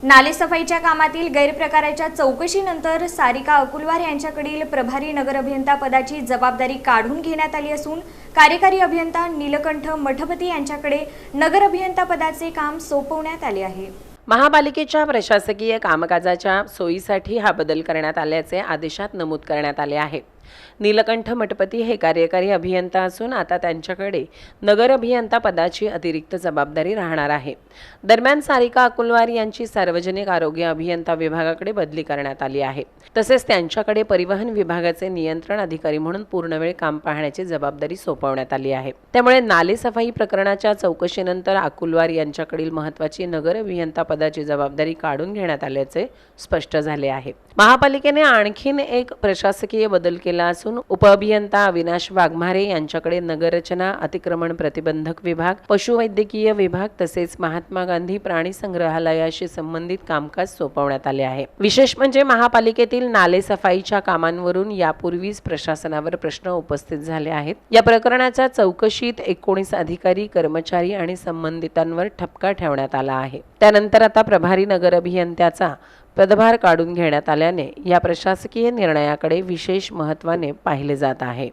नालेसफाईच्या कामातील गैरप्रकाराच्या चौकशीनंतर सारिका अकुलवार यांच्याकडील प्रभारी नगर अभियंता पदाची जबाबदारी काढून घेण्यात आली असून कार्यकारी अभियंता नीलकंठ मठपती यांच्याकडे नगर अभियंता पदाचे काम सोपवण्यात आले आहे। महापालिकेच्या प्रशासकीय कामकाजाच्या सोयीसाठी हा बदल करण्यात आल्याचे आदेशात नमूद करण्यात आले आहे। नीलकंठ मठपती हे कार्यकारी अभियंता असून आता त्यांच्याकडे नगर अभियंता पदाची अतिरिक्त जबाबदारी राहणार आहे। दरम्यान सारिका अकुलवार यांची सार्वजनिक आरोग्य अभियंता विभागाकडे बदली करण्यात आली आहे। तसेच त्यांच्याकडे परिवहन विभागाचे नियंत्रण अधिकारी म्हणून पूर्णवेळ काम पाहण्याची जबाबदारी सोपवण्यात आली आहे। त्यामुळे नालेसफाई प्रकरणाच्या चौकशीनंतर अकुलवार यांच्याकडील महत्त्वाची नगर अभियंता पदाची जबाबदारी काढून घेण्यात आल्याचे स्पष्ट झाले आहे। महापालिकेने आणखीन एक प्रशासकीय बदल केला असून उपअभियंता अविनाश वाघमारे यांच्याकडे नगररचना, अतिक्रमण प्रतिबंधक विभाग, पशुवैद्यकीय विभाग तसेच महात्मा गांधी प्राणी संग्रहालयाशी संबंधित कामकाज सोपवण्यात आले आहे। विशेष म्हणजे महापालिकेतील नालेसफाईच्या कामांवरून यापूर्वीच प्रशासनावर प्रश्न उपस्थित झाले आहेत। या प्रकरणाच्या चौकशीत 19 अधिकारी, कर्मचारी आणि संबंधितांवर ठपका ठेवण्यात आला आहे। त्यानंतर आता प्रभारी नगर अभियंत्याचा पदभार काढून घेण्यात आल्याने या प्रशासकीय निर्णयाकडे विशेष महत्त्वाने पाहिले जात आहे।